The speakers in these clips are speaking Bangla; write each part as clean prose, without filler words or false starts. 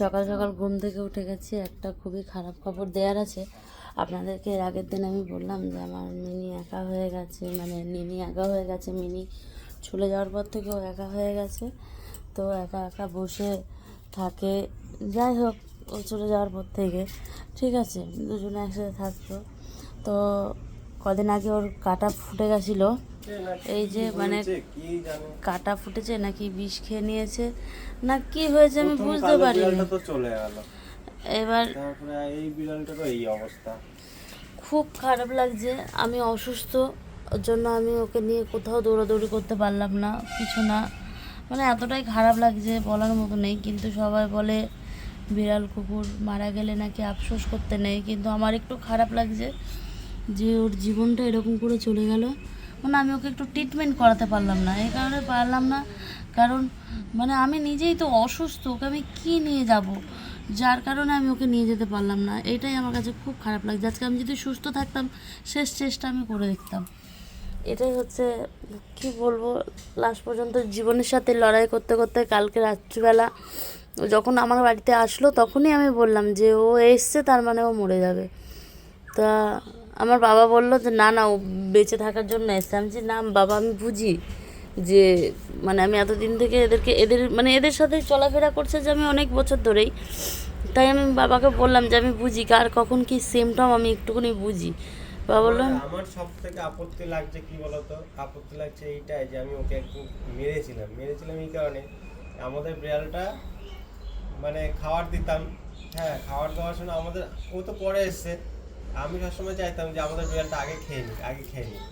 সকাল সকাল ঘুম থেকে উঠে গেছি। একটা খুবই খারাপ খবর দেওয়ার আছে আপনাদেরকে। এর আগের দিন আমি বললাম যে আমার মিনি একা হয়ে গেছে, মানে নিনি একা হয়ে গেছে। মিনি চলে যাওয়ার পর থেকেও একা হয়ে গেছে, তো একা একা বসে থাকে। যাই হোক, ও চলে যাওয়ার পর থেকে ঠিক আছে, দুজনে একসাথে থাকতো। তো কদিন আগে ওর কাটা ফুটে গেছিলো, এই যে মানে কাটা ফুটেছে নাকি বিষ খেয়ে নিয়েছে না কি হয়েছে আমি বুঝতে পারিনি। এবার এই বিড়ালটা তো এই অবস্থা, খুব খারাপ লাগছে। আমি অসুস্থ, ওর জন্য আমি ওকে নিয়ে কোথাও দৌড়াদৌড়ি করতে পারলাম না, কিছু না, মানে এতটাই খারাপ লাগছে বলার মতো নেই। কিন্তু সবাই বলে বিড়াল কুকুর মারা গেলে নাকি আফসোস করতে নেই, কিন্তু আমার একটু খারাপ লাগছে যে ওর জীবনটা এরকম করে চলে গেল। মানে আমি ওকে একটু ট্রিটমেন্ট করাতে পারলাম না, এই কারণে পারলাম না কারণ মানে আমি নিজেই তো অসুস্থ, ওকে আমি কী নিয়ে যাব, যার কারণে আমি ওকে নিয়ে যেতে পারলাম না। এটাই আমার কাছে খুব খারাপ লাগছে। আজকে আমি যদি সুস্থ থাকতাম শেষ চেষ্টা আমি করে দেখতাম। এটাই হচ্ছে কি বলবো, লাস্ট পর্যন্ত জীবনের সাথে লড়াই করতে করতে কালকে রাত্রিবেলা যখন আমার বাড়িতে আসলো তখনই আমি বললাম যে ও এসছে, তার মানে ও মরে যাবে। তা আমার বাবা বললো যে না না, ও বেঁচে থাকার জন্য এসছে। আমি যে না বাবা, আমি বুঝি যে মানে আমি এতদিন থেকে এদের সাথে চলাফেরা করছে যে আমি অনেক বছর ধরেই, তাই আমি বাবাকে বললাম যে আমি বুঝি কার কখন কি সিমটম আমি একটুখানি বুঝি। বাবা বললো আমার সব থেকে আপত্তি লাগছে কি বলতো, আপত্তি লাগছে এইটাই যে আমি ওকে একটু মেরেছিলাম এই কারণে আমাদের বিড়ালটা মানে খাবার দিতাম, হ্যাঁ খাবার দেওয়ার সময় আমাদের, ও তো পরে এসছে, আমি সবসময় চাইতাম যে আমাদের বিড়ালটা আগে খেয়ে নিই।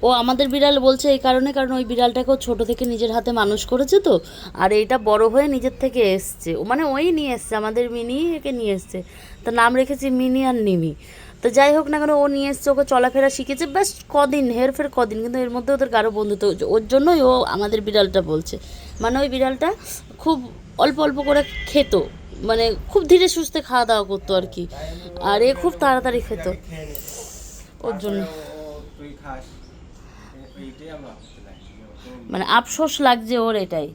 ও আমাদের বিড়াল বলছে এই কারণে, কারণ ওই বিড়ালটাকে ও ছোটো থেকে নিজের হাতে মানুষ করেছে তো, আর এইটা বড় হয়ে নিজের থেকে এসছে, ও মানে ওই নিয়ে এসছে, আমাদের মিনি একে নিয়ে এসছে। তো নাম রেখেছি মিনি আর নিমি। তো যাই হোক না কেন, ও নিয়ে এসছে, ওকে চলাফেরা শিখেছে ব্যাস কদিন, হেরফের কদিন, কিন্তু এর মধ্যে ওদের কারো বন্ধুত্ব, ওর জন্যই ও আমাদের বিড়ালটা বলছে। মানে ওই বিড়ালটা খুব অল্প অল্প করে খেত, মানে খুব ধীরে সুস্থে খাওয়া দাওয়া করতো আর কি, আর এ খুব তাড়াতাড়ি খেত, ওর জন্য মানে আফসোস লাগছে ওর এটাই।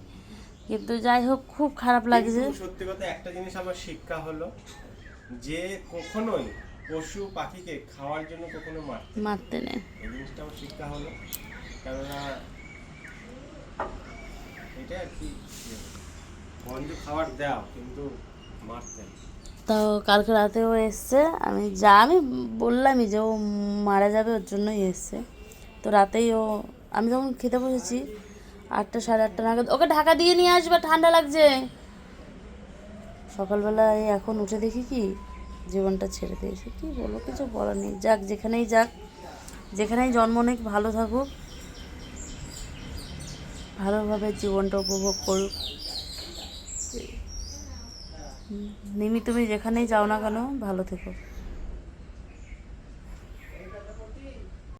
কিন্তু যাই হোক, খুব খারাপ লাগছে। সত্যি কথা একটা জিনিস আমার শিক্ষা হলো যে কখনোই পশু পাখিকে খাওয়ার জন্য কখনো মারতে নেই, এই জিনিসটা আমার শিক্ষা হলো। কেননা এটা আর কি, বন্ধ খাবার দাও কিন্তু মারতে। তো কালকে রাতেও এসছে, আমি বললামই যে ও মারা যাবে, ওর জন্যই এসছে। তো রাতেই আমি যখন খেতে বসেছি 8টা সাড়ে 8টা নাগাদ, ওকে ঢাকা দিয়ে নিয়ে আসবে, ঠান্ডা লাগছে। সকালবেলায় এখন উঠে দেখি কি জীবনটা ছেড়ে দিয়েছে। কি বলবো, কিছু বলার নেই। যাক, যেখানেই জন্ম নেক, ভালো থাকুক, ভালোভাবে জীবনটা উপভোগ করুক। নিমি, তুমি যেখানেই যাও না কেন ভালো থেকো।